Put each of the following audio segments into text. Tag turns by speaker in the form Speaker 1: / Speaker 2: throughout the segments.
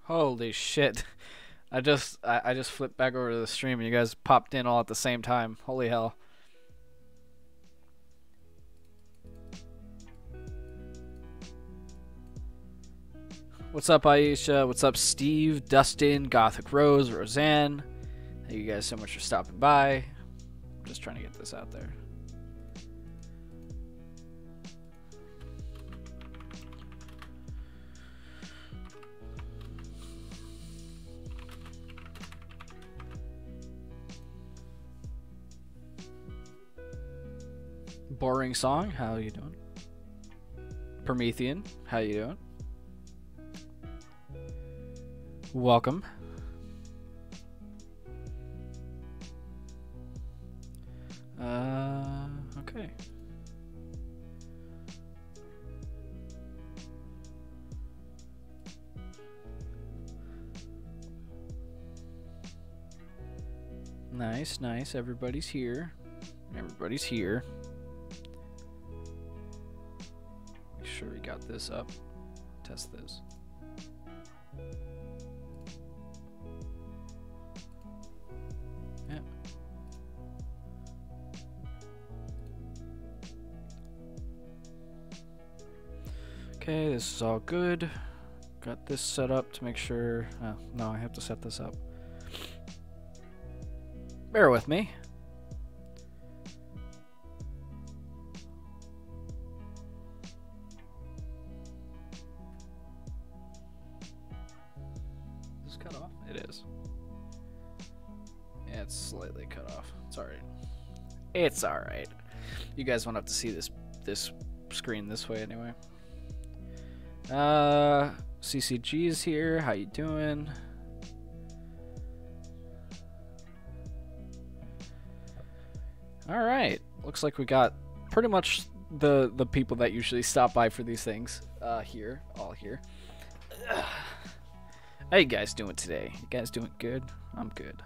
Speaker 1: Holy shit. I just flipped back over to the stream and you guys popped in all at the same time. Holy hell. What's up, Aisha? What's up, Steve, Dustin, Gothic Rose, Roseanne? Thank you guys so much for stopping by. I'm just trying to get this out there. Boring song, how you doing? Promethean, how you doing? Welcome. Okay. Nice, nice. Everybody's here. Everybody's here. Make sure we got this up. Test this. Yeah. Okay, this is all good. Got this set up to make sure. Oh, no, I have to set this up. Bear with me. Is this cut off? It is. Yeah, it's slightly cut off. It's alright. It's alright. You guys won't have to see this screen this way anyway. CCG's here. How you doing? All right. Looks like we got pretty much the people that usually stop by for these things here, all here. How you guys doing today? You guys doing good? I'm good.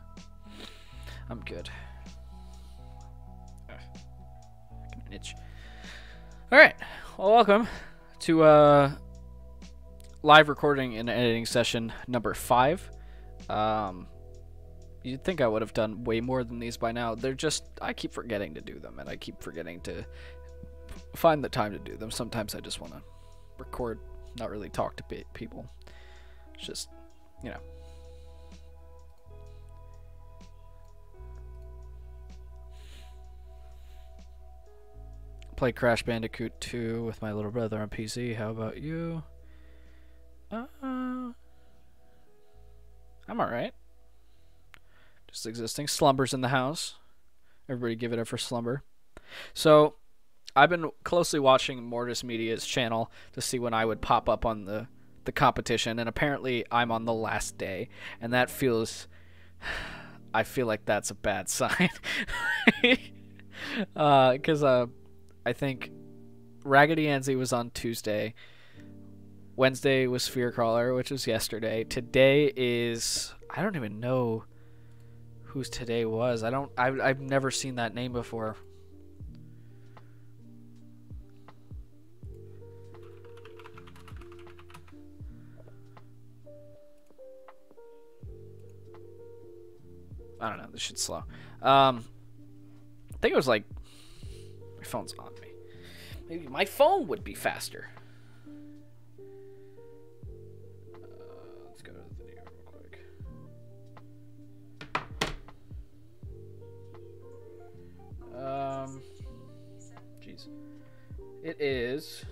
Speaker 1: I'm good. Fucking itch. All right. Well, welcome to live recording and editing session number 5. You'd think I would have done way more than these by now. They're just, I keep forgetting to do them, and I keep forgetting to find the time to do them. Sometimes I just want to record, not really talk to people. It's just, you know. Play Crash Bandicoot 2 with my little brother on PC. How about you? I'm alright. Just existing. Slumber's in the house. Everybody give it up for Slumber. So, I've been closely watching Mortis Media's channel to see when I would pop up on the competition, and apparently I'm on the last day, and that feels... I feel like that's a bad sign. Because I think Raggedy Annsy was on Tuesday. Wednesday was Fearcrawler, which was yesterday. Today is... I don't even know whose today was. I've never seen that name before. I don't know. This shit's slow. I think it was like... My phone's on me. Maybe my phone would be faster. Let's go to the video real quick. Jeez. It is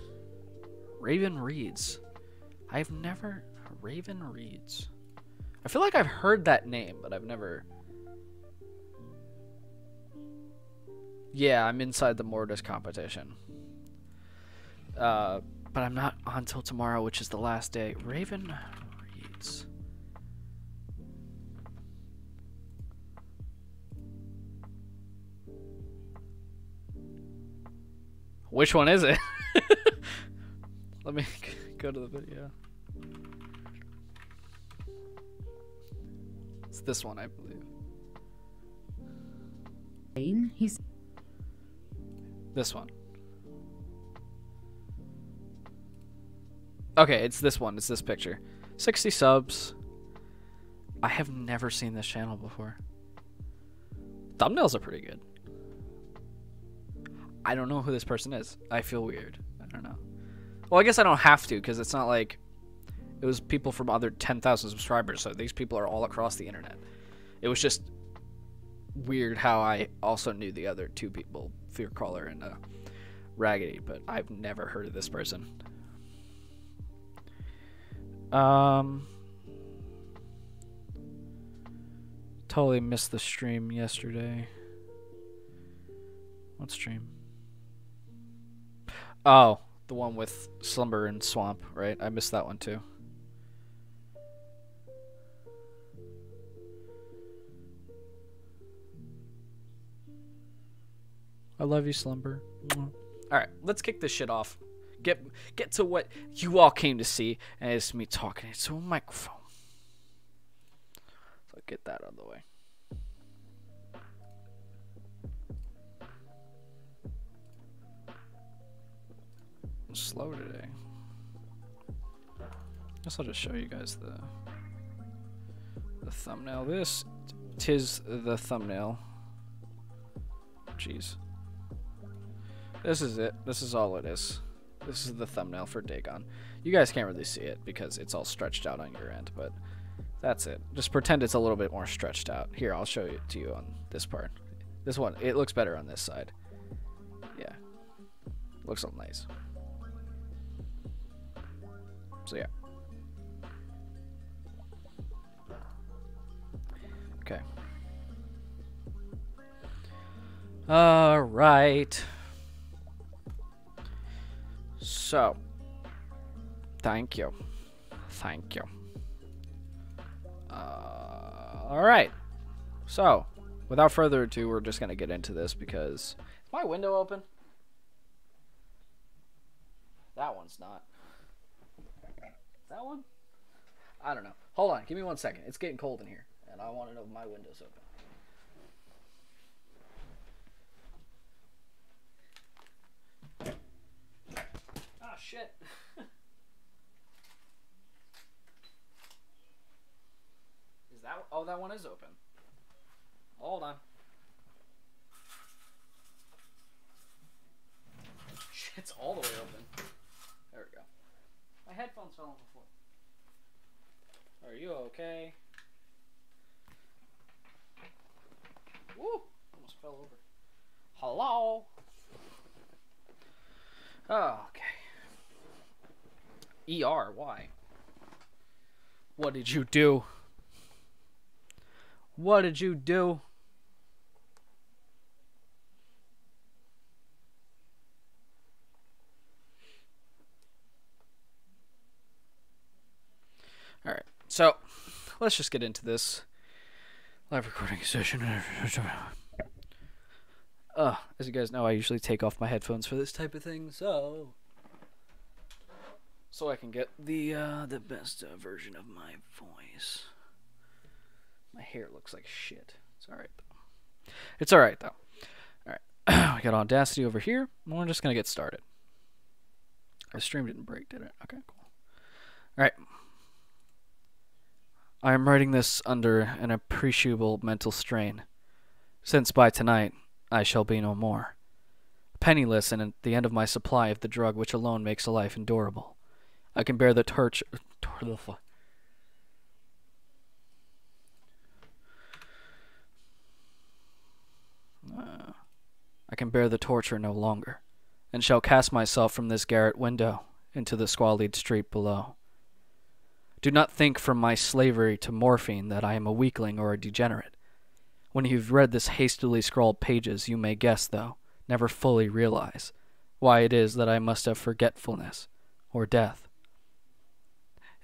Speaker 1: Raven Reads. I've never... Raven Reads. I feel like I've heard that name, but I've never... Yeah, I'm inside the Mortis competition. But I'm not on till tomorrow, which is the last day. Raven Reads. Which one is it? Let me go to the video. It's this one, I believe.
Speaker 2: He's
Speaker 1: this one. Okay, it's this one. It's this picture. 60 subs. I have never seen this channel before. Thumbnails are pretty good. I don't know who this person is. I feel weird. I don't know. Well, I guess I don't have to, because it's not like it was people from other 10,000 subscribers, so these people are all across the internet. It was just weird how I also knew the other two people, Fearcrawler and Raggedy, but I've never heard of this person. Totally missed the stream yesterday. What stream? Oh, the one with Slumber and Swamp, right? I missed that one too. I love you, Slumber. Alright, let's kick this shit off. Get to what you all came to see, and it's me talking into a microphone. So I'll get that out of the way. I'm slow today. Guess I'll just show you guys the thumbnail. This tis the thumbnail. Jeez. This is it. This is all it is. This is the thumbnail for Dagon. You guys can't really see it because it's all stretched out on your end, but that's it. Just pretend it's a little bit more stretched out. Here, I'll show it to you on this part. This one, it looks better on this side. Yeah. Looks all nice. So yeah. Okay. All right. So, thank you. Thank you. All right. So, without further ado, we're just going to get into this because... Is my window open? That one's not. That one? I don't know. Hold on. Give me 1 second. It's getting cold in here, and I want to know if my window's open. Oh, shit. Is that... Oh, that one is open. Hold on. Shit's all the way open. There we go. My headphones fell on the floor. Are you okay? Woo! Almost fell over. Hello? Oh, okay. ER, why? What did you do? What did you do? Alright, so let's just get into this live recording session. As you guys know, I usually take off my headphones for this type of thing, so I can get the best version of my voice. My hair looks like shit. It's alright though. It's alright though. Alright. We got Audacity over here, and we're just gonna get started. The stream didn't break, did it? Okay, cool. Alright. I am writing this under an appreciable mental strain, since by tonight I shall be no more. Penniless and at the end of my supply of the drug which alone makes a life endurable. I can bear the torch... I can bear the torture no longer, and shall cast myself from this garret window into the squalid street below. Do not think from my slavery to morphine that I am a weakling or a degenerate. When you've read this hastily scrawled pages, you may guess, though never fully realize, why it is that I must have forgetfulness or death.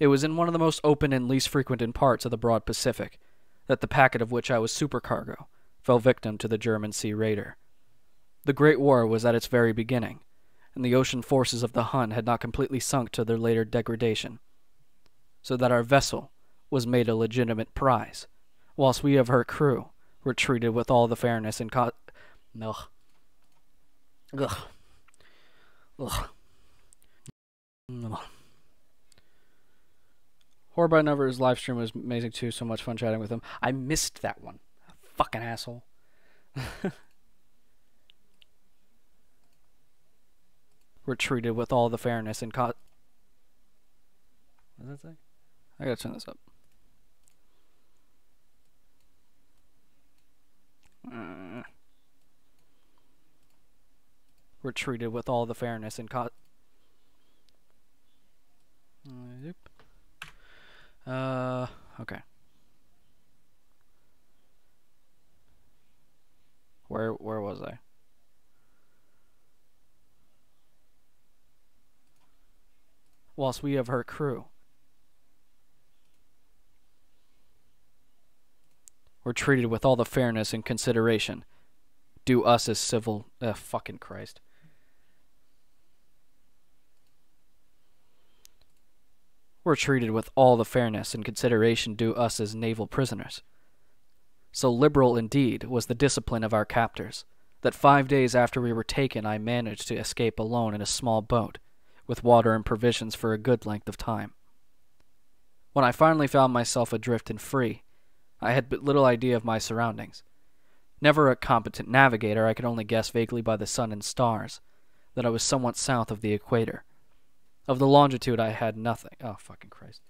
Speaker 1: It was in one of the most open and least frequented parts of the broad Pacific that the packet of which I was supercargo fell victim to the German sea raider. The Great War was at its very beginning, and the ocean forces of the Hun had not completely sunk to their later degradation, so that our vessel was made a legitimate prize, whilst we of her crew were treated with all the fairness and Horror by Numbers live stream was amazing too. So much fun chatting with him. I missed that one. Fucking asshole. We're treated with all the fairness and what does that say? I gotta turn this up. We're treated with all the fairness and okay. Where was I? Whilst we have her crew. We're treated with all the fairness and consideration due us as civil... fucking Christ. We're treated with all the fairness and consideration due us as naval prisoners. So liberal indeed was the discipline of our captors, that 5 days after we were taken I managed to escape alone in a small boat, with water and provisions for a good length of time. When I finally found myself adrift and free, I had but little idea of my surroundings. Never a competent navigator, I could only guess vaguely by the sun and stars that I was somewhat south of the equator. Of the longitude I had nothing. Oh, fucking Christ.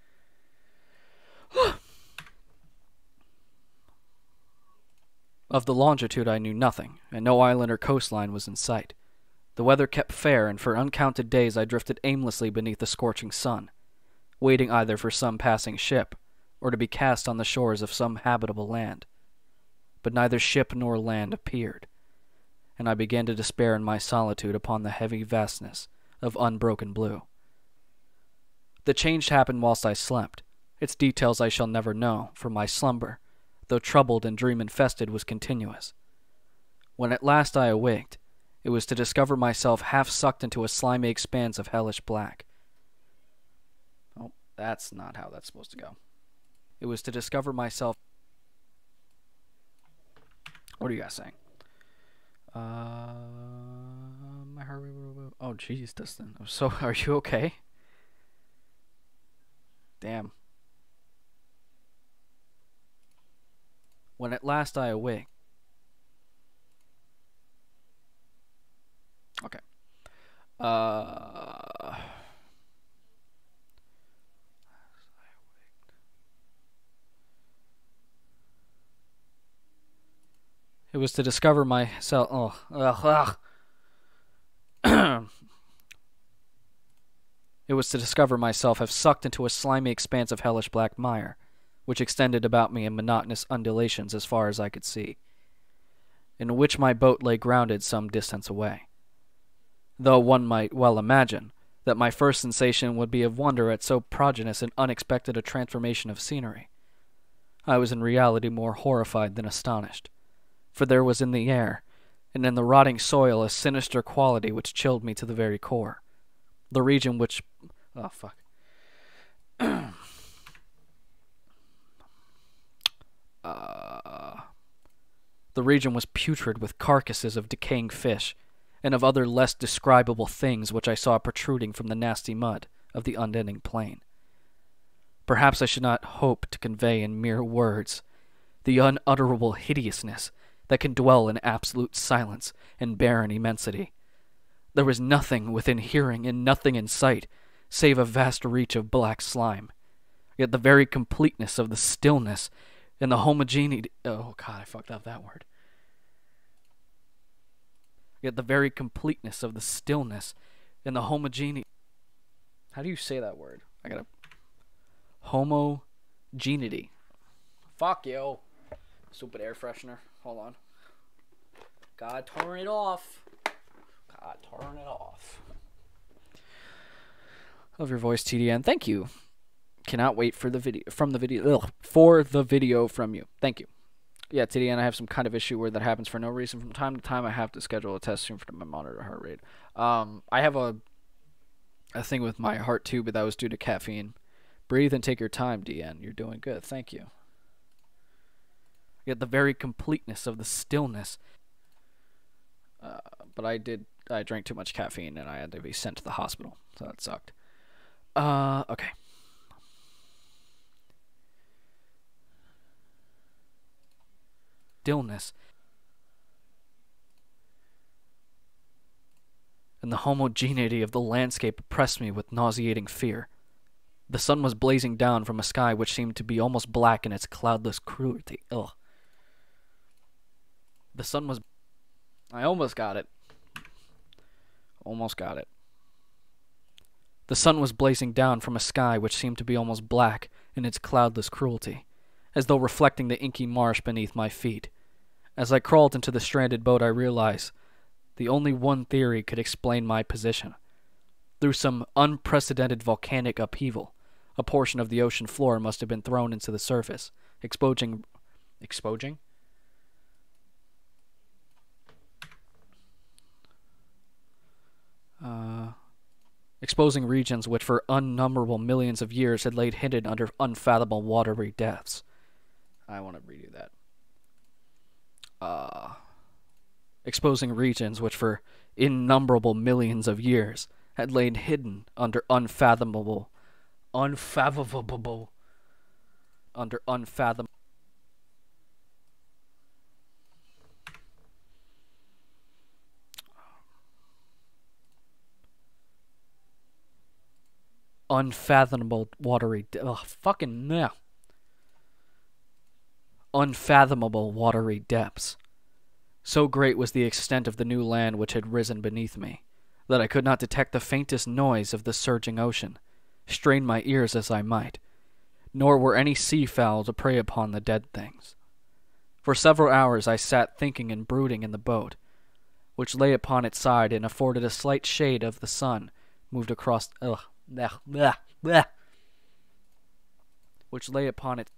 Speaker 1: Of the longitude I knew nothing, and no island or coastline was in sight. The weather kept fair, and for uncounted days I drifted aimlessly beneath the scorching sun, waiting either for some passing ship, or to be cast on the shores of some habitable land. But neither ship nor land appeared, and I began to despair in my solitude upon the heavy vastness of unbroken blue. The change happened whilst I slept. Its details I shall never know, for my slumber, though troubled and dream-infested, was continuous. When at last I awaked, it was to discover myself half sucked into a slimy expanse of hellish black. Oh, that's not how that's supposed to go. It was to discover myself... What are you guys saying? Oh, jeez, Dustin. So, are you okay? Damn. When at last I awake... Okay. It was to discover myself... It was to discover myself have sucked into a slimy expanse of hellish black mire, which extended about me in monotonous undulations as far as I could see, in which my boat lay grounded some distance away. Though one might well imagine that my first sensation would be of wonder at so prodigious and unexpected a transformation of scenery, I was in reality more horrified than astonished, for there was in the air and in the rotting soil a sinister quality which chilled me to the very core. The region which... Oh, fuck. The region was putrid with carcasses of decaying fish, and of other less describable things which I saw protruding from the nasty mud of the unending plain. Perhaps I should not hope to convey in mere words the unutterable hideousness that can dwell in absolute silence and barren immensity. There was nothing within hearing and nothing in sight, save a vast reach of black slime. Yet the very completeness of the stillness and the homogeneity... Oh, God, I fucked up that word. Yet the very completeness of the stillness and the homogeneity... How do you say that word? I gotta... Homogeneity. Fuck you. Stupid air freshener. Hold on. God, turn it off. God, turn it off. Love your voice, TDN. Thank you. Cannot wait for the video for the video from you. Thank you. Yeah, TDN, I have some kind of issue where that happens for no reason. From time to time, I have to schedule a test stream for my monitor heart rate. I have a thing with my heart too, but that was due to caffeine. Breathe and take your time, DN. You're doing good. Thank you. Yet the very completeness of the stillness. But I drank too much caffeine and I had to be sent to the hospital, so that sucked. Okay. stillness, and the homogeneity of the landscape oppressed me with nauseating fear. The sun was blazing down from a sky which seemed to be almost black in its cloudless cruelty. Ugh. The sun was... I almost got it. Almost got it. The sun was blazing down from a sky which seemed to be almost black in its cloudless cruelty, as though reflecting the inky marsh beneath my feet. As I crawled into the stranded boat, I realized the only one theory could explain my position. Through some unprecedented volcanic upheaval, a portion of the ocean floor must have been thrown into the surface, exposing regions which for unnumberable millions of years had laid hidden under unfathomable watery depths. I want to redo that. Exposing regions which for innumerable millions of years had lain hidden under unfathomable watery unfathomable watery depths. So great was the extent of the new land which had risen beneath me, that I could not detect the faintest noise of the surging ocean, strain my ears as I might, nor were any sea-fowl to prey upon the dead things. For several hours I sat thinking and brooding in the boat, which lay upon its side and afforded a slight shade of the sun moved across... which lay upon its...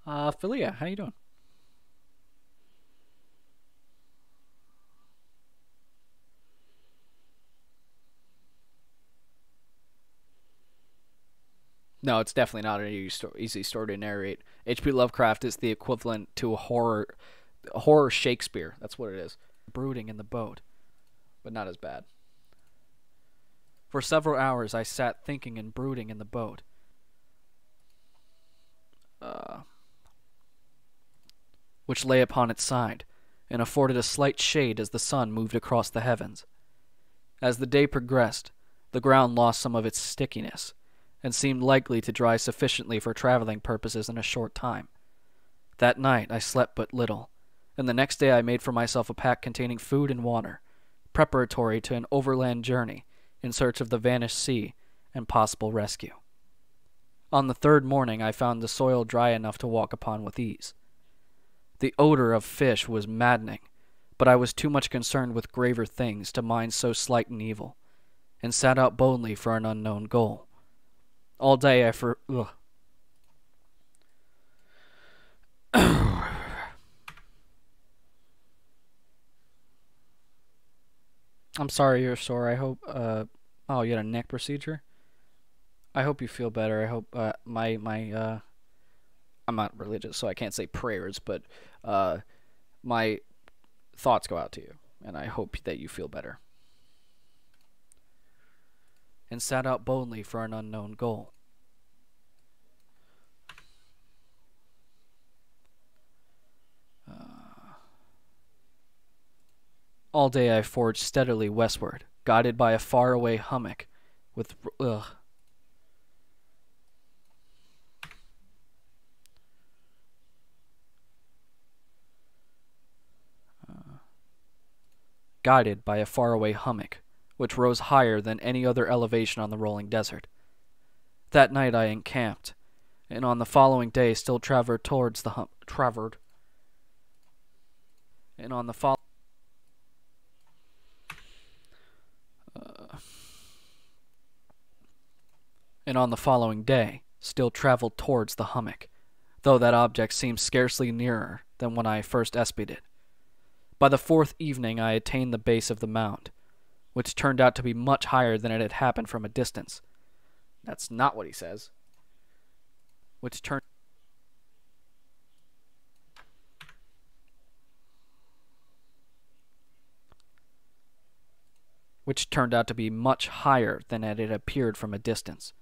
Speaker 1: Philia, how you doing? No, it's definitely not an easy story to narrate. H.P. Lovecraft is the equivalent to a horror Shakespeare. That's what it is. Brooding in the boat, but not as bad. For several hours I sat thinking and brooding in the boat, which lay upon its side, and afforded a slight shade as the sun moved across the heavens. As the day progressed, the ground lost some of its stickiness, and seemed likely to dry sufficiently for traveling purposes in a short time. That night I slept but little, and the next day I made for myself a pack containing food and water, preparatory to an overland journey in search of the vanished sea and possible rescue. On the third morning I found the soil dry enough to walk upon with ease. The odor of fish was maddening, but I was too much concerned with graver things to mind so slight an evil, and set out boldly for an unknown goal. All day I'm sorry you're sore. I hope, oh, you had a neck procedure? I hope you feel better. I hope, I'm not religious, so I can't say prayers, but, my thoughts go out to you, and I hope that you feel better. And set out boldly for an unknown goal. All day I forged steadily westward, guided by a faraway hummock with... guided by a faraway hummock, which rose higher than any other elevation on the rolling desert. That night I encamped, and on the following day still traveled towards the hummock, though that object seemed scarcely nearer than when I first espied it. By the fourth evening I attained the base of the mound, which turned out to be much higher than it had happened from a distance. That's not what he says. Which turned out to be much higher than it had appeared from a distance.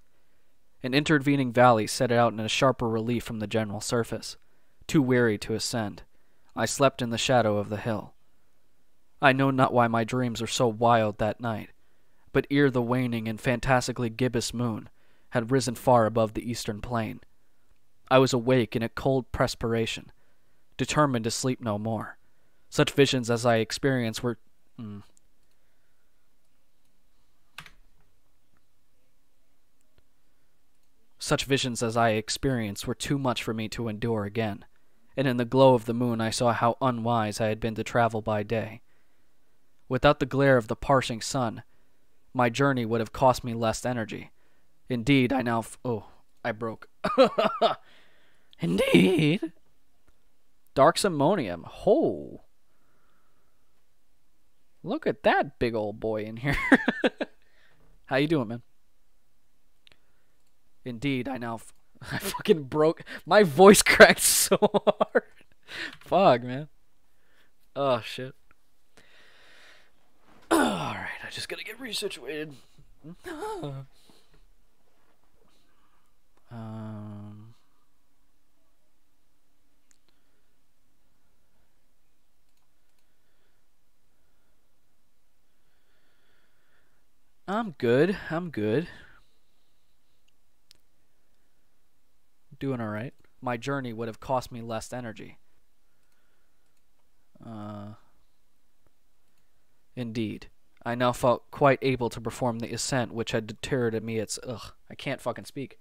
Speaker 1: An intervening valley set it out in a sharper relief from the general surface. Too weary to ascend, I slept in the shadow of the hill. I know not why my dreams were so wild that night, but ere the waning and fantastically gibbous moon had risen far above the eastern plain, I was awake in a cold perspiration, determined to sleep no more. Such visions as I experienced were... Such visions as I experienced were too much for me to endure again, and in the glow of the moon I saw how unwise I had been to travel by day. Without the glare of the parching sun, my journey would have cost me less energy. Indeed, I now... I broke. Indeed. Dark Simonium. Ho. Look at that big old boy in here. How you doing, man? Indeed, I now... I fucking broke... My voice cracked so hard. Fuck, man. Oh, shit. Alright, I just gotta get resituated. I'm good. Doing alright. My journey would have cost me less energy. Indeed. I now felt quite able to perform the ascent which had deterred me its... I can't fucking speak.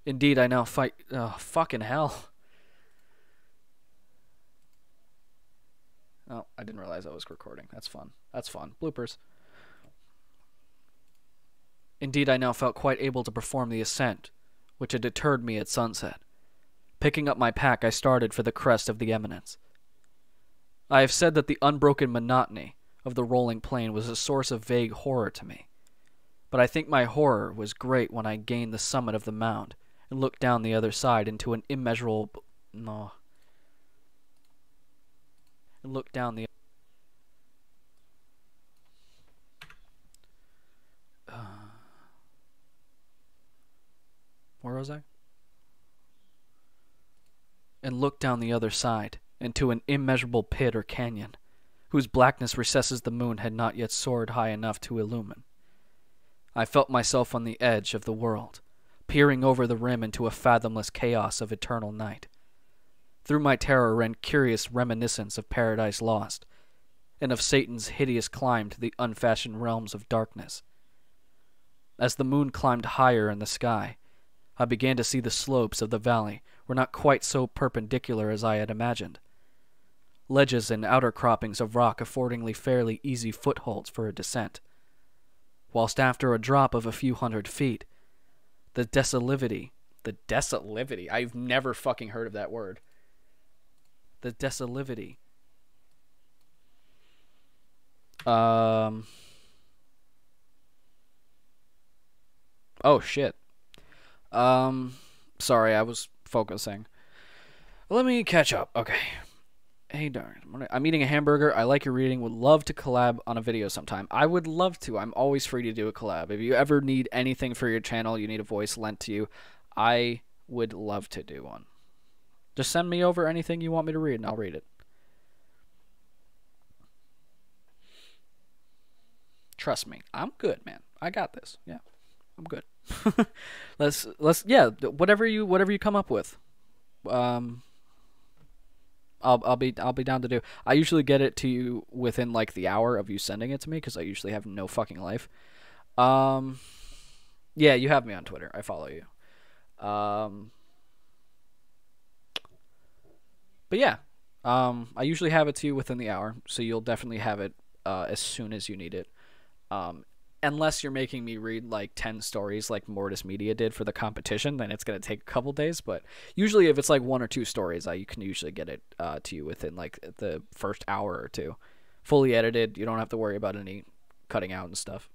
Speaker 1: Indeed, I now fight... fucking hell. Oh, I didn't realize I was recording. That's fun. Bloopers. Indeed, I now felt quite able to perform the ascent, which had deterred me at sunset. Picking up my pack, I started for the crest of the eminence. I have said that the unbroken monotony of the rolling plain was a source of vague horror to me. But I think my horror was great when I gained the summit of the mound and looked down the other side into an immeasurable... No. And looked down the... Where was I? And looked down the other side into an immeasurable pit or canyon, whose blackness recesses the moon had not yet soared high enough to illumine. I felt myself on the edge of the world, peering over the rim into a fathomless chaos of eternal night. Through my terror ran curious reminiscence of Paradise Lost, and of Satan's hideous climb to the unfashioned realms of darkness. As the moon climbed higher in the sky, I began to see the slopes of the valley were not quite so perpendicular as I had imagined. Ledges and outer croppings of rock affordingly fairly easy footholds for a descent, whilst after a drop of a few hundred feet, the desolivity, I've never fucking heard of that word. The desolivity. Oh shit. Sorry, I was focusing. Let me catch up. Okay. Hey, darn. I'm eating a hamburger. I like your reading. Would love to collab on a video sometime. I would love to. I'm always free to do a collab. If you ever need anything for your channel, you need a voice lent to you, I would love to do one. Just send me over anything you want me to read, and I'll read it. Trust me. I'm good, man. I got this. Yeah. I'm good. let's yeah, whatever you come up with. I'll be down to do. I usually get it to you within like the hour of you sending it to me because I usually have no fucking life. Yeah, you have me on Twitter. I follow you. But yeah, I usually have it to you within the hour, so you'll definitely have it as soon as you need it. Unless you're making me read like 10 stories like Mortis Media did for the competition, then it's going to take a couple days. But usually if it's like 1 or 2 stories, you can usually get it to you within like the first hour or two. Fully edited, you don't have to worry about any cutting out and stuff.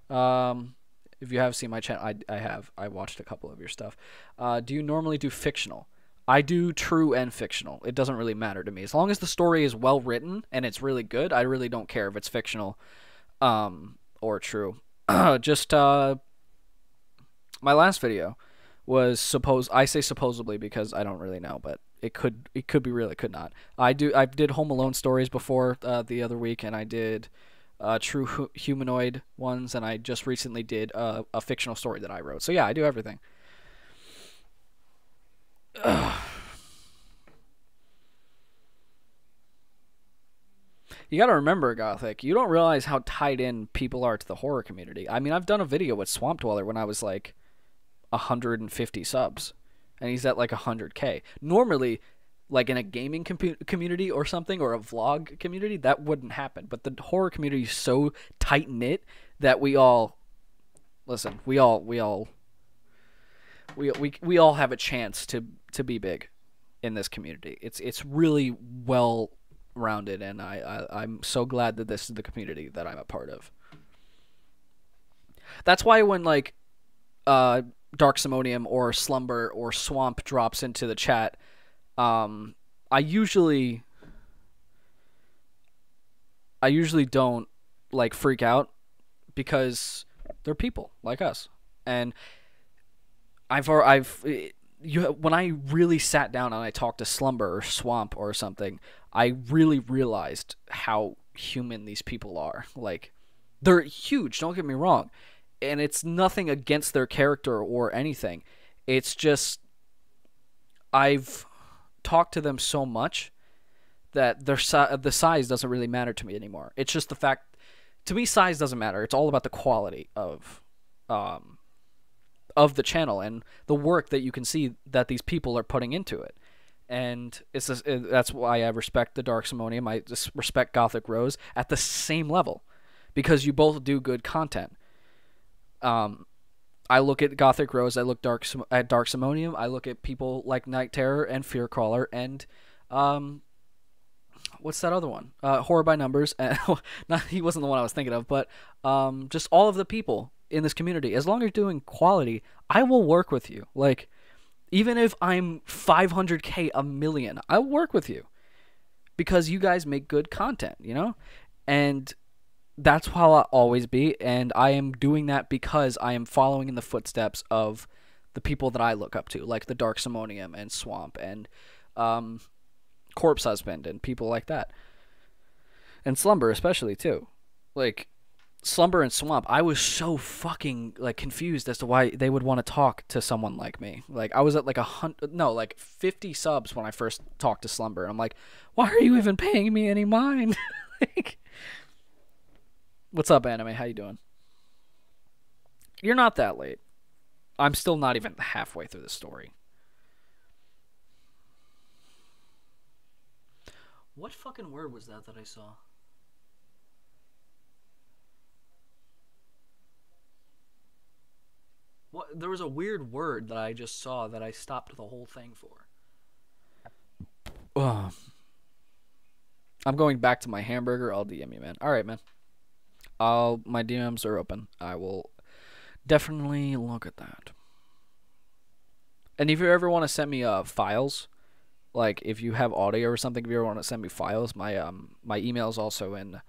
Speaker 1: If you have seen my channel, I watched a couple of your stuff. Do you normally do fictional? I do true and fictional. It doesn't really matter to me. As long as the story is well written and it's really good, I really don't care if it's fictional or true. Just my last video was I say supposedly because I don't really know, but it could be real, it could not. I did Home Alone stories before the other week, and I did true humanoid ones, and I just recently did a fictional story that I wrote. So yeah, I do everything. You gotta remember, Gothic, you don't realize how tied in people are to the horror community. I mean, I've done a video with Swamp Dweller when I was like 150 subs, and he's at like 100K. Normally, like in a gaming community or something, or a vlog community, that wouldn't happen. But the horror community is so tight knit that we all have a chance to be big in this community. It's really well rounded, and I'm so glad that this is the community that I'm a part of. That's why when like Dark Simonium or Slumber or Swamp drops into the chat, I usually don't like freak out, because they're people like us. And when I really sat down and I talked to Slumber or Swamp or something, I really realized how human these people are. Like, they're huge, don't get me wrong, and it's nothing against their character or anything. It's just I've talked to them so much that the size doesn't really matter to me anymore. It's just the fact, to me, size doesn't matter. It's all about the quality of the channel and the work that you can see that these people are putting into it. And that's why I respect the Dark Simonium. I just respect Gothic Rose at the same level, because you both do good content. I look at Gothic Rose, I look at Dark Simonium, I look at people like Night Terror and Fear Crawler, and what's that other one? Horror by Numbers. He wasn't the one I was thinking of, but just all of the people in this community. As long as you're doing quality, I will work with you. Like, even if I'm 500K a million, I'll work with you, because you guys make good content, you know? And that's how I'll always be, and I am doing that because I am following in the footsteps of the people that I look up to, like the Dark Simonium and Swamp and Corpse Husband and people like that. And Slumber especially, too. Like, Slumber and Swamp, I was so fucking like confused as to why they would want to talk to someone like me. Like, I was at like 50 subs when I first talked to Slumber, and I'm like, why are you even paying me any mind? Like, what's up, Anime? How you doing? You're not that late. I'm still not even halfway through the story. What fucking word was that I saw? What? There was a weird word that I just saw that I stopped the whole thing for. I'm going back to my hamburger. I'll DM you, man. All right, man. My DMs are open. I will definitely look at that. And if you ever want to send me files, like if you have audio or something, if you ever want to send me files, my my email is also in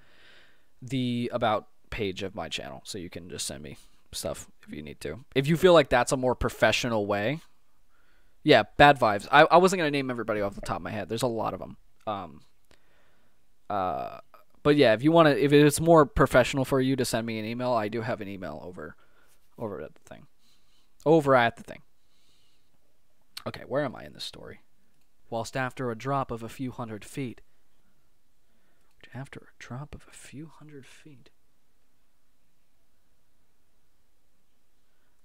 Speaker 1: the about page of my channel, so you can just send me stuff if you need to. If you feel like that's a more professional way. Yeah, Bad Vibes. I wasn't going to name everybody off the top of my head. There's a lot of them. But yeah, if you want to, if it's more professional for you to send me an email, I do have an email over at the thing. Okay, where am I in this story? Whilst after a drop of a few hundred feet. After a drop of a few hundred feet.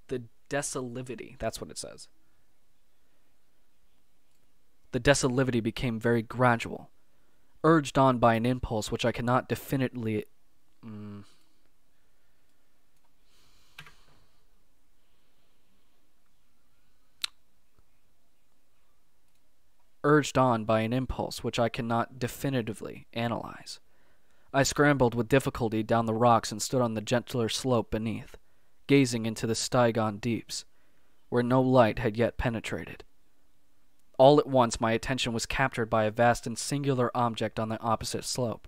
Speaker 1: The desolivity, that's what it says. The desolivity became very gradual, urged on by an impulse which I cannot definitely... Urged on by an impulse which I cannot definitively analyze. I scrambled with difficulty down the rocks and stood on the gentler slope beneath, gazing into the Dagon deeps, where no light had yet penetrated. All at once my attention was captured by a vast and singular object on the opposite slope,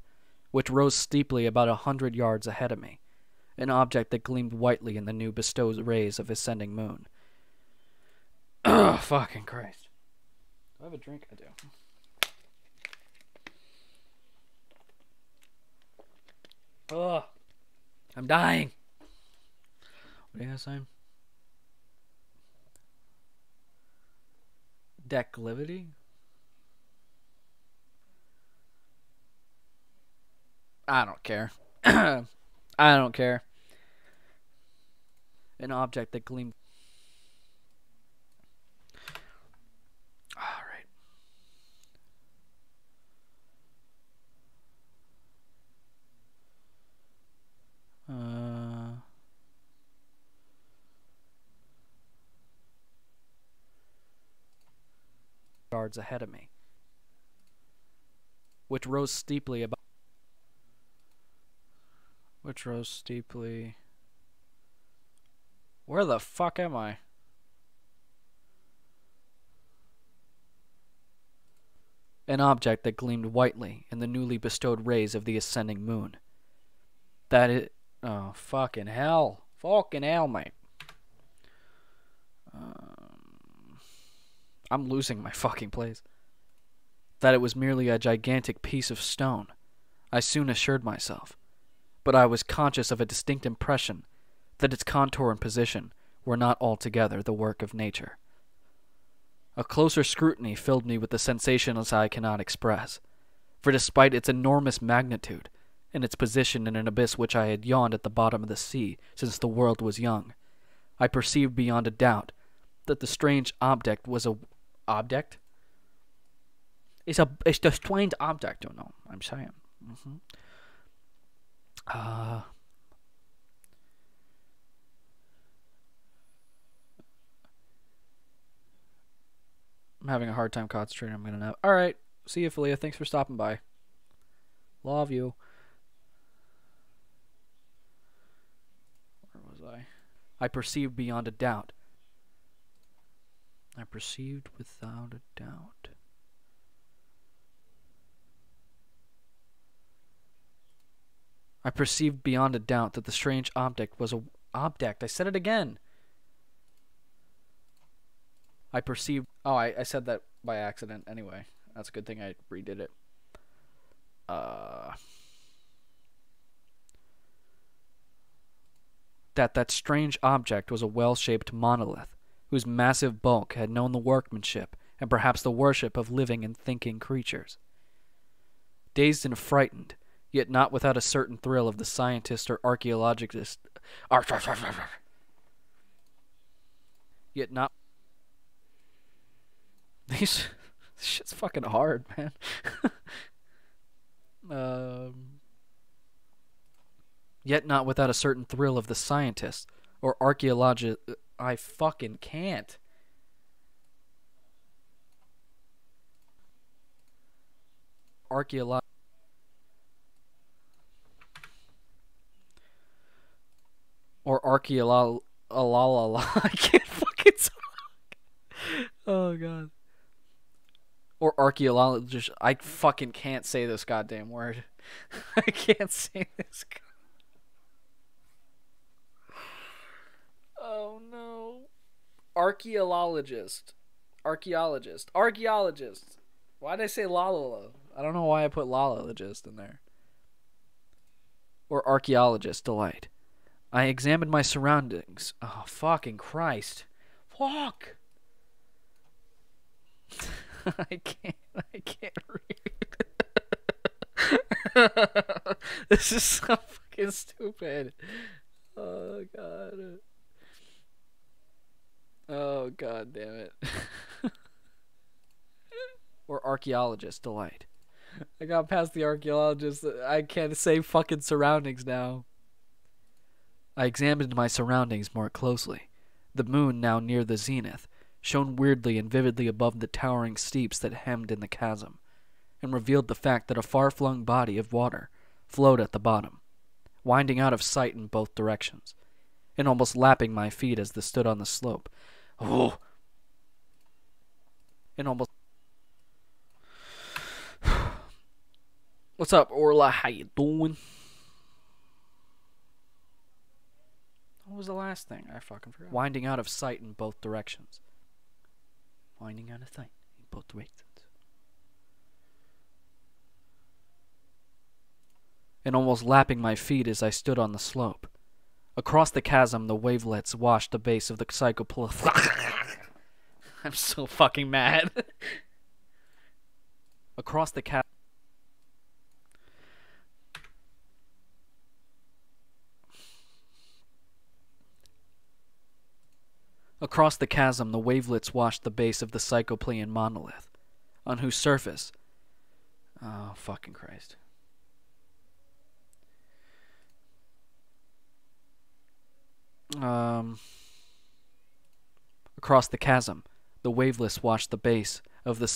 Speaker 1: which rose steeply about 100 yards ahead of me, an object that gleamed whitely in the new bestowed rays of ascending moon. Ugh, fucking Christ. Do I have a drink? I do. Ugh. I'm dying. What are you gonna say? Declivity? I don't care. I don't care. An object that gleamed. Alright. Yards ahead of me, which rose steeply. Where the fuck am I? An object that gleamed whitely in the newly bestowed rays of the ascending moon. That is... Oh, fucking hell. Fucking hell, mate. I'm losing my fucking place. That it was merely a gigantic piece of stone, I soon assured myself. But I was conscious of a distinct impression that its contour and position were not altogether the work of nature. A closer scrutiny filled me with the sensations I cannot express, for despite its enormous magnitude and its position in an abyss which I had yawned at the bottom of the sea since the world was young, I perceived beyond a doubt that the strange object was a... Object? It's the strange object, you know, I'm saying. I'm having a hard time concentrating. I'm gonna nap. Alright. See you, Philia. Thanks for stopping by. Love you. Where was I? I perceived beyond a doubt. I perceived without a doubt. I perceived beyond a doubt that the strange object was a... Object. I said it again. I perceived... Oh, I said that by accident anyway. That's a good thing I redid it. That strange object was a well-shaped monolith, whose massive bulk had known the workmanship and perhaps the worship of living and thinking creatures. Dazed and frightened, yet not without a certain thrill of the scientist or archaeologist... Yet not... This shit's fucking hard, man. Yet not without a certain thrill of the scientist or archaeologist... I fucking can't. Archaeologist... Or archaeologist... I can't fucking talk. Oh, God. Or archaeologist... I fucking can't say this goddamn word. I can't say this. Oh, no. Archaeologist. Archaeologist. Archaeologist. Why did I say lalala? I don't know why I put lalologist in there. Or archaeologist delight. I examined my surroundings. Oh, fucking Christ. Fuck. I can't read. This is so fucking stupid. Oh, God. Oh, God damn it. Or archaeologist delight. I got past the archaeologist. I can't say fucking surroundings now. I examined my surroundings more closely. The moon, now near the zenith, shone weirdly and vividly above the towering steeps that hemmed in the chasm, and revealed the fact that a far-flung body of water flowed at the bottom, winding out of sight in both directions, and almost lapping my feet as they stood on the slope. Oh! And almost... What's up, Orla? How you doing? What was the last thing? I fucking forgot. Winding out of sight in both directions. Winding out of sight in both directions. And almost lapping my feet as I stood on the slope. Across the chasm, the wavelets washed the base of the I'm so fucking mad. Across the chasm. Across the chasm, the wavelets washed the base of the Psychoplean monolith, on whose surface... Oh, fucking Christ. Across the chasm, the wavelets washed the base of the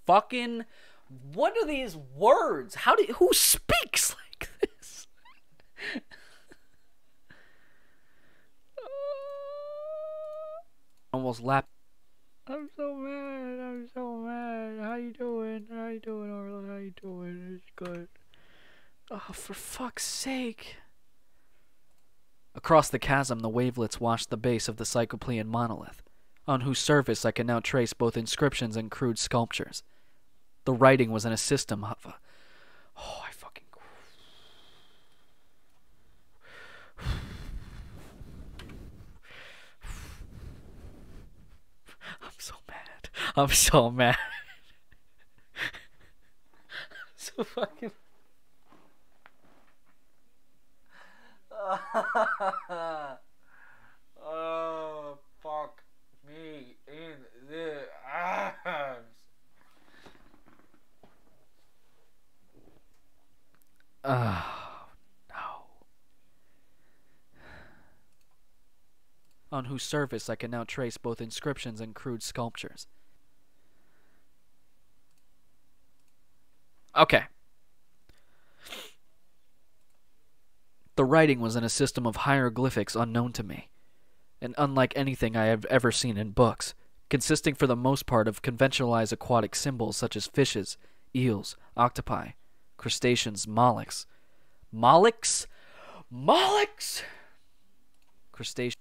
Speaker 1: fucking... What are these words? Who speaks like this? Almost lapped. I'm so mad. How you doing, Orla? How you doing? It's good. Oh, for fuck's sake. Across the chasm, the wavelets washed the base of the Psychoplean monolith, on whose surface I can now trace both inscriptions and crude sculptures. The writing was in a system of... Oh, I fucking... I'm so mad. So fucking... Oh, fuck me in the arms. Oh, no. On whose surface I can now trace both inscriptions and crude sculptures. Okay. The writing was in a system of hieroglyphics unknown to me, and unlike anything I have ever seen in books, consisting for the most part of conventionalized aquatic symbols such as fishes, eels, octopi, crustaceans, mollusks. Mollusks? Crustaceans.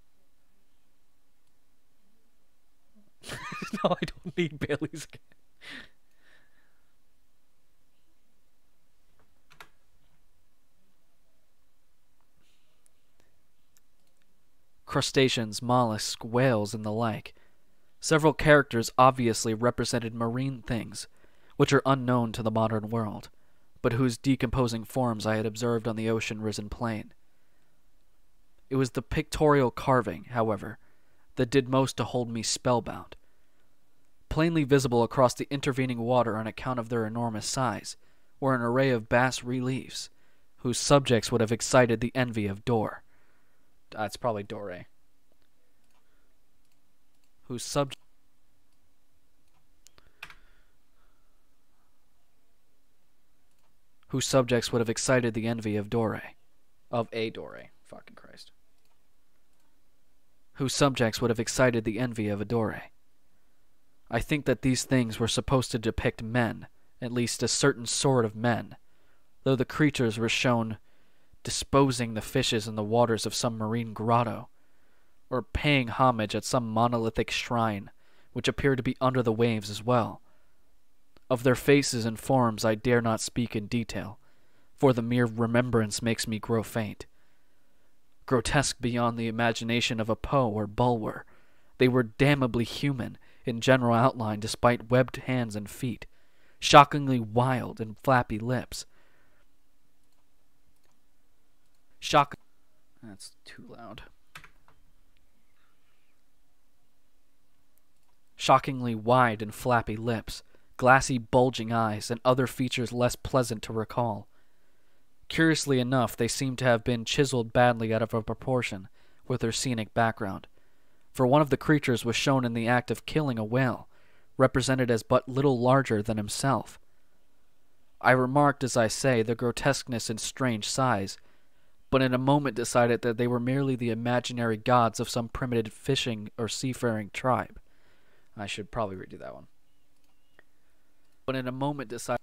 Speaker 1: No, I don't need Bailey's again. Crustaceans, mollusks, whales, and the like. Several characters obviously represented marine things, which are unknown to the modern world, but whose decomposing forms I had observed on the ocean-risen plain. It was the pictorial carving, however, that did most to hold me spellbound. Plainly visible across the intervening water on account of their enormous size were an array of bas-reliefs, whose subjects would have excited the envy of Dor. It's probably Dore. Whose subjects would have excited the envy of Dore. Of a Dore. Fucking Christ. Whose subjects would have excited the envy of a Dore. I think that these things were supposed to depict men, at least a certain sort of men, though the creatures were shown disposing the fishes in the waters of some marine grotto, or paying homage at some monolithic shrine, which appeared to be under the waves as well. Of their faces and forms I dare not speak in detail, for the mere remembrance makes me grow faint. Grotesque beyond the imagination of a Poe or Bulwer, they were damnably human in general outline despite webbed hands and feet, shockingly wild and flappy lips. That's too loud. Shockingly wide and flappy lips, glassy bulging eyes, and other features less pleasant to recall. Curiously enough, they seem to have been chiseled badly out of proportion with their scenic background, for one of the creatures was shown in the act of killing a whale, represented as but little larger than himself. I remarked, as I say, the grotesqueness and strange size, but in a moment decided that they were merely the imaginary gods of some primitive fishing or seafaring tribe. I should probably redo that one. But in a moment decided...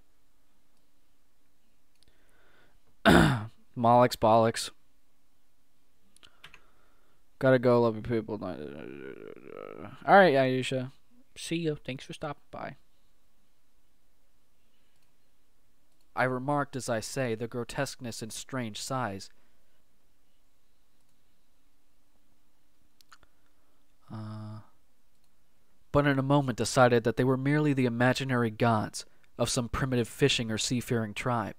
Speaker 1: Mollix bollocks. Gotta go, love you people. Alright, Aisha. See you. Thanks for stopping by. I remarked as I say the grotesqueness and strange size. But in a moment decided that they were merely the imaginary gods of some primitive fishing or seafaring tribe.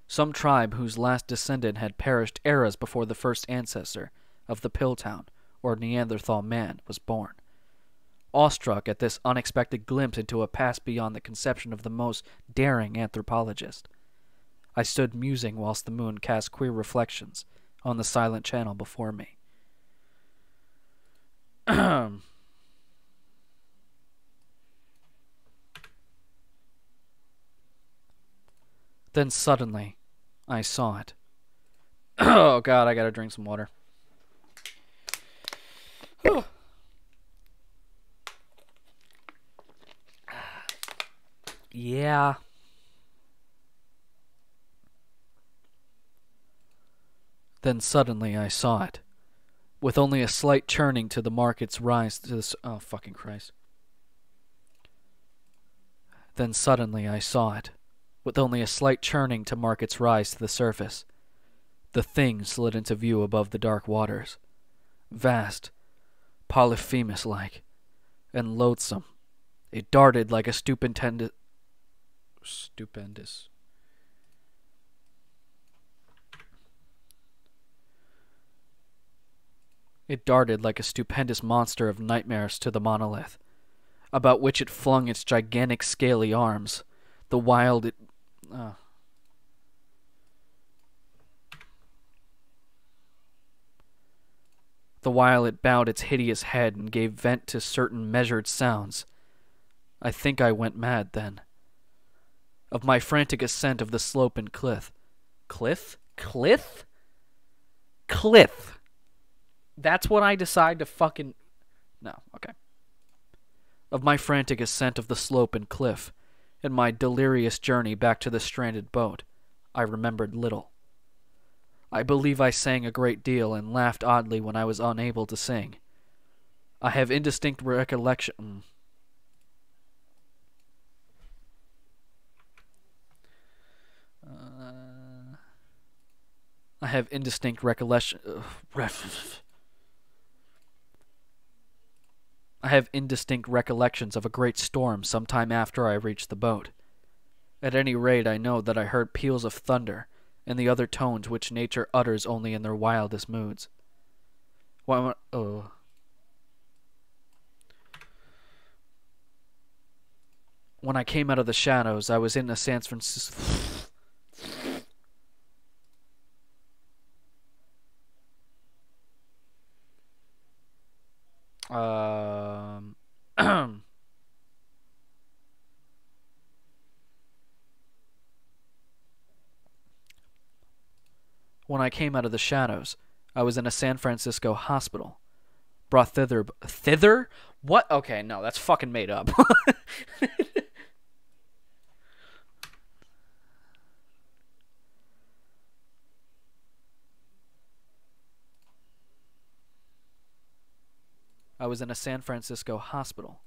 Speaker 1: Some tribe whose last descendant had perished eras before the first ancestor of the Piltown, or Neanderthal man, was born. Awestruck at this unexpected glimpse into a past beyond the conception of the most daring anthropologist, I stood musing whilst the moon cast queer reflections on the silent channel before me. Then suddenly, I saw it. Oh God, I gotta drink some water. Yeah. Then suddenly I saw it, with only a slight churning to the market's rise to this. Oh, fucking Christ. Then suddenly I saw it, with only a slight churning to mark its rise to the surface. The thing slid into view above the dark waters, vast, Polyphemus-like, and loathsome. It darted like a stupendous. It darted like a stupendous monster of nightmares to the monolith, about which it flung its gigantic scaly arms. The while it bowed its hideous head and gave vent to certain measured sounds. I think I went mad then. Of my frantic ascent of the slope and cliff. Cliff? Cliff? Cliff. That's what I decide to fucking... No, okay. Of my frantic ascent of the slope and cliff, and my delirious journey back to the stranded boat, I remembered little. I believe I sang a great deal and laughed oddly when I was unable to sing. I have indistinct recollection... I have indistinct recollection... I have indistinct recollections of a great storm some time after I reached the boat. At any rate, I know that I heard peals of thunder and the other tones which nature utters only in their wildest moods. When I came out of the shadows, I was in a San Francisco... When I came out of the shadows, I was in a San Francisco hospital. Brought thither... Thither? What? Okay, no, that's fucking made up. I was in a San Francisco hospital.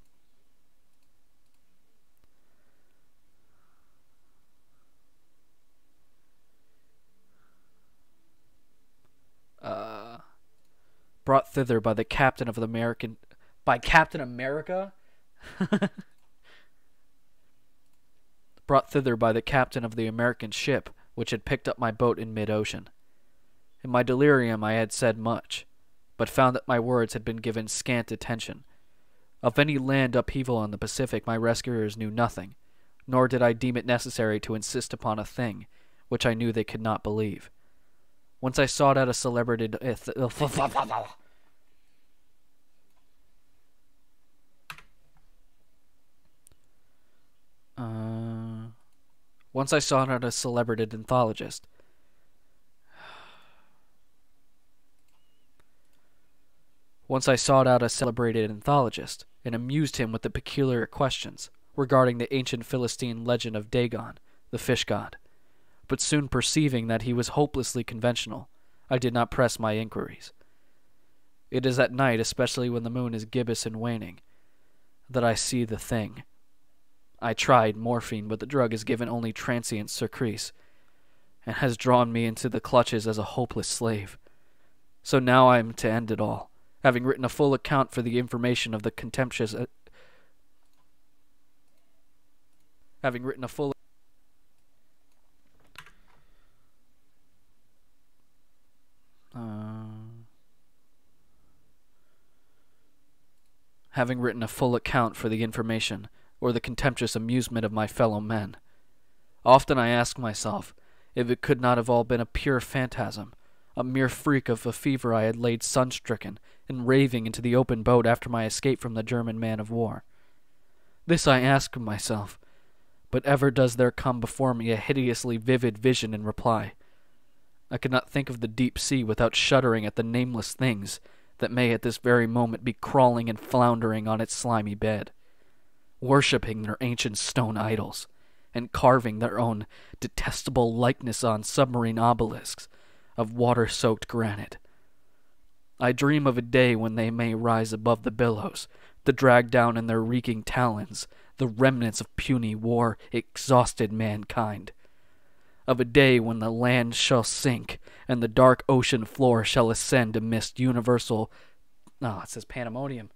Speaker 1: Brought thither by the captain of the American... By Captain America? Brought thither by the captain of the American ship, which had picked up my boat in mid-ocean. In my delirium I had said much, but found that my words had been given scant attention. Of any land upheaval in the Pacific my rescuers knew nothing, nor did I deem it necessary to insist upon a thing which I knew they could not believe. Once I sought out a celebrated... Once I sought out a celebrated anthologist. Once I sought out a celebrated anthologist and amused him with the peculiar questions regarding the ancient Philistine legend of Dagon, the fish god. but soon perceiving that he was hopelessly conventional, I did not press my inquiries. It is at night, especially when the moon is gibbous and waning, that I see the thing. I tried morphine, but the drug is given only transient surcease, and has drawn me into the clutches as a hopeless slave. So now I am to end it all, having written a full account for the information of the contemptuous... having written a full account for the information or the contemptuous amusement of my fellow men. Often I ask myself if it could not have all been a pure phantasm, a mere freak of a fever I had laid sun-stricken and raving into the open boat after my escape from the German man-of-war. This I ask myself, but ever does there come before me a hideously vivid vision in reply. I could not think of the deep sea without shuddering at the nameless things that may at this very moment be crawling and floundering on its slimy bed, worshipping their ancient stone idols, and carving their own detestable likeness on submarine obelisks of water-soaked granite. I dream of a day when they may rise above the billows, to drag down in their reeking talons the remnants of puny war-exhausted mankind. Of a day when the land shall sink, and the dark ocean floor shall ascend amidst universal... Oh, it says pandemonium.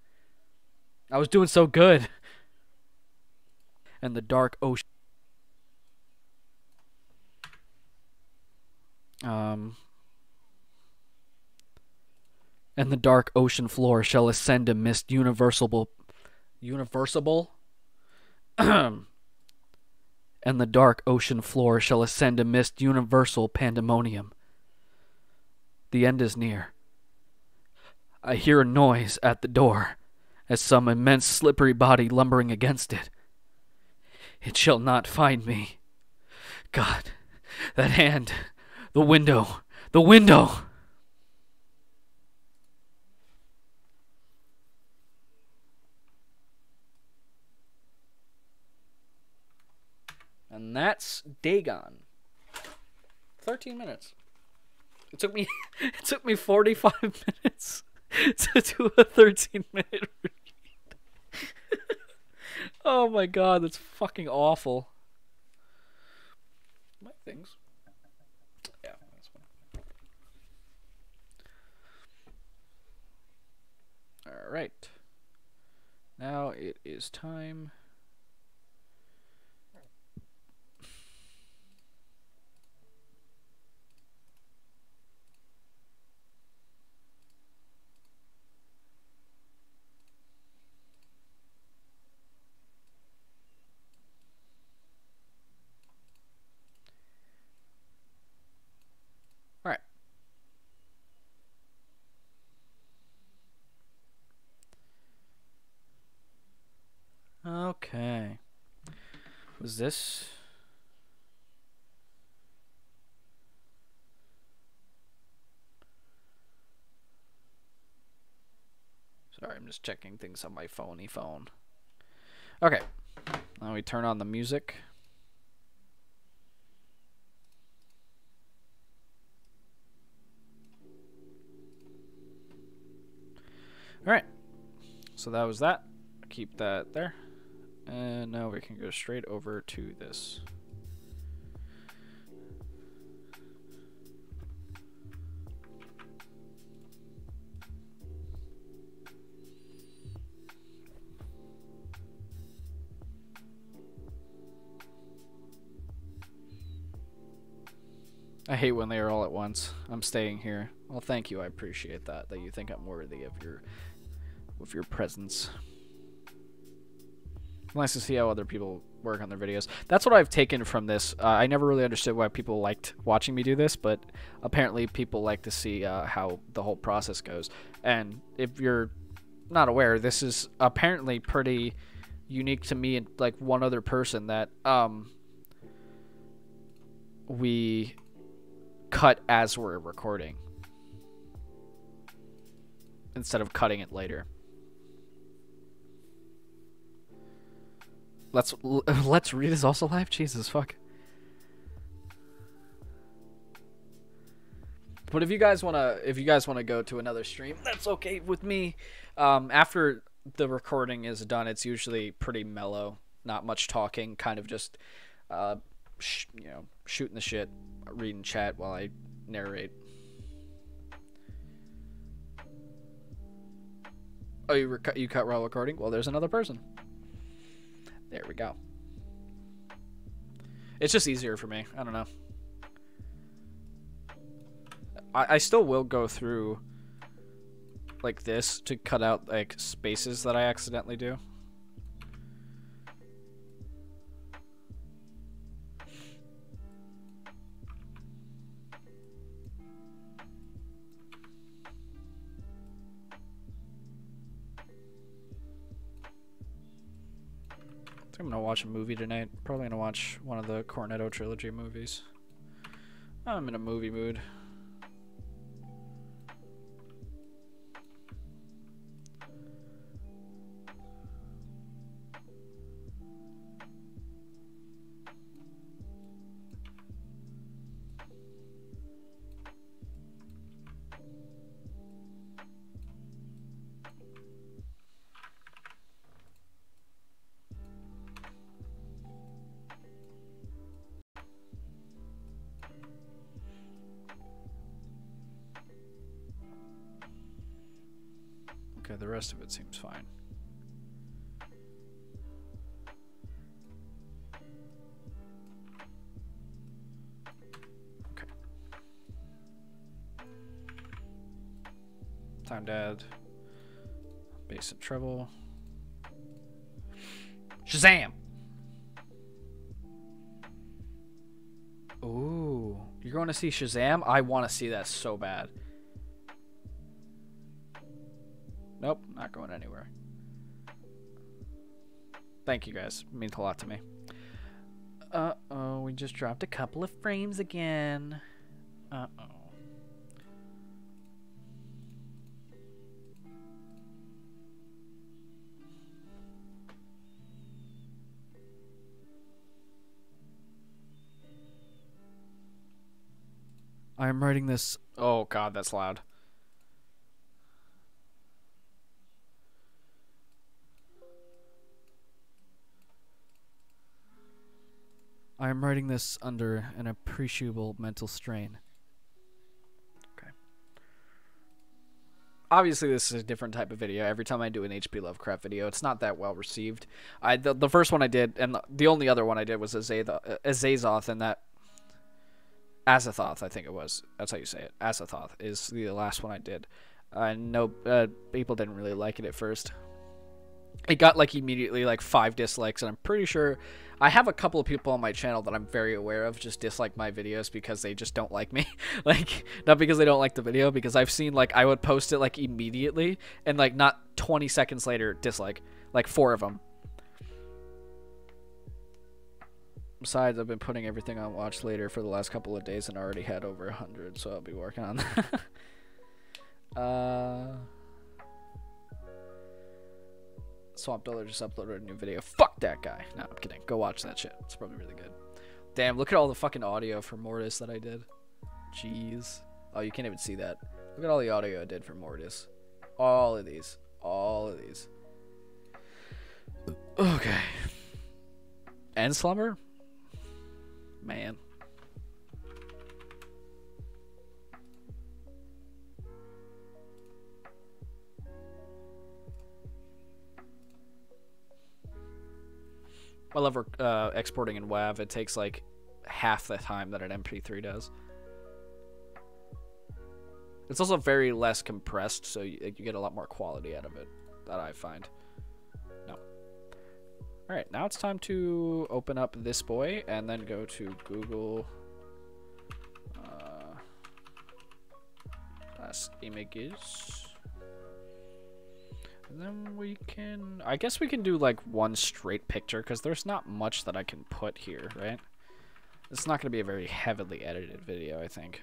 Speaker 1: I was doing so good. And the dark ocean... And the dark ocean floor shall ascend amidst universal... And the dark ocean floor shall ascend amidst universal pandemonium. The end is near. I hear a noise at the door, as some immense slippery body lumbering against it. It shall not find me. God, that hand, the window, the window! And that's Dagon. 13 minutes. It took me 45 minutes to do a 13-minute read. Oh my god, that's fucking awful. My things. Yeah, that's fine. Alright. Now it is time. Alright. Okay. Was this... Sorry, I'm just checking things on my phony phone. Okay. Now we turn on the music. Alright. So that was that. Keep that there. And now we can go straight over to this. I hate when they are all at once. I'm staying here. Well, thank you. I appreciate that you think I'm worthy of your presence. Nice to see how other people work on their videos. That's what I've taken from this. I never really understood why people liked watching me do this, but apparently people like to see how the whole process goes. And if you're not aware, this is apparently pretty unique to me and like one other person that we cut as we're recording instead of cutting it later. Let's read is also live. Jesus fuck. But if you guys wanna go to another stream, that's okay with me. After the recording is done, it's usually pretty mellow, not much talking, kind of just, shooting the shit, reading chat while I narrate. Oh, you cut while recording? Well, there's another person. There we go. It's just easier for me. I don't know. I still will go through like this to cut out like spaces that I accidentally do. I'm gonna watch a movie tonight. Probably gonna watch one of the Cornetto trilogy movies. I'm in a movie mood. Okay, the rest of it seems fine. Okay. Time Dad. Bass and treble. Shazam! Ooh, you're going to see Shazam? I want to see that so bad. Nope, not going anywhere. Thank you guys. It means a lot to me. Uh-oh, we just dropped a couple of frames again. Uh-oh. I'm writing this... Oh god, that's loud. I am writing this under an appreciable mental strain. Okay. Obviously, this is a different type of video. Every time I do an HP Lovecraft video, it's not that well received. The first one I did, and the only other one I did was Azathoth, and that... Azathoth, I think it was. That's how you say it. Azathoth is the last one I did. No, people didn't really like it at first. It got like immediately like 5 dislikes, and I'm pretty sure I have a couple of people on my channel that I'm very aware of just dislike my videos because they just don't like me. Like, not because they don't like the video, because I've seen like I would post it like immediately and like not 20 seconds later dislike, like 4 of them. Besides, I've been putting everything on watch later for the last couple of days and already had over 100, so I'll be working on that. Swamp Dollar just uploaded a new video. Fuck that guy. No, I'm kidding. Go watch that shit. It's probably really good. Damn, look at all the fucking audio for Mortis that I did. Jeez. Oh, you can't even see that. Look at all the audio I did for Mortis. All of these. All of these. Okay. And Slumber? Man. I love exporting in WAV. It takes like half the time that an MP3 does. It's also very less compressed, so you get a lot more quality out of it, that I find. No. Alright, now it's time to open up this boy and then go to Google images. And then we can... I guess we can do like one straight picture, because there's not much that I can put here, right? It's not going to be a very heavily edited video, I think.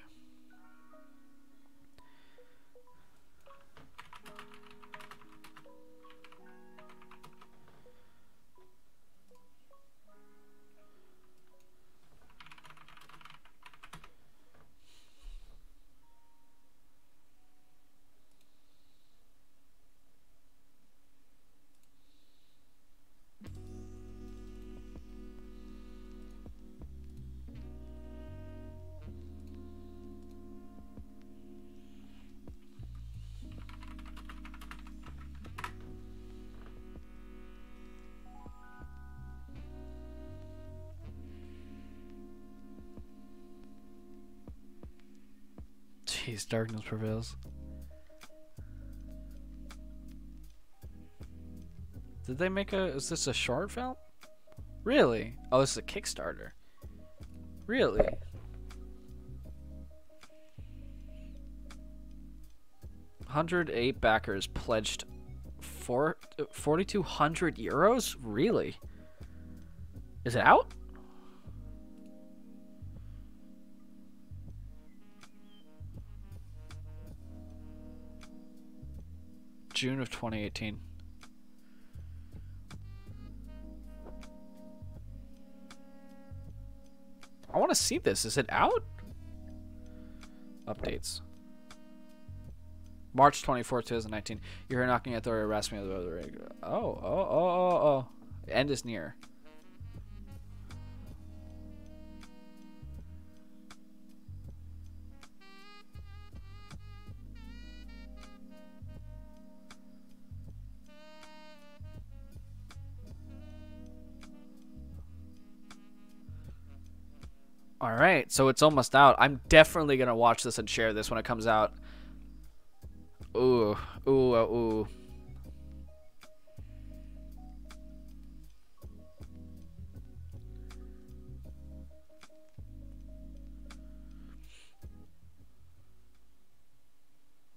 Speaker 1: Jeez, darkness prevails. Did they make a... Is this a short film? Really? Oh, this is a Kickstarter. Really? €108 backers pledged 4,200 euros? Really? Is it out? June of 2018. I want to see this. Is it out? Updates. March 24th, 2019. You heard knocking at the door, harass me. Oh. End is near. All right, so it's almost out. I'm definitely gonna watch this and share this when it comes out. Ooh.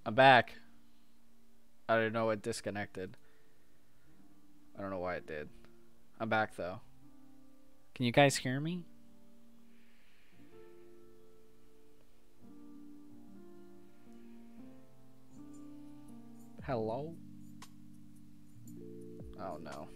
Speaker 1: I'm back. I don't know what disconnected. I don't know why it did. I'm back though. Can you guys hear me? Hello? Oh no.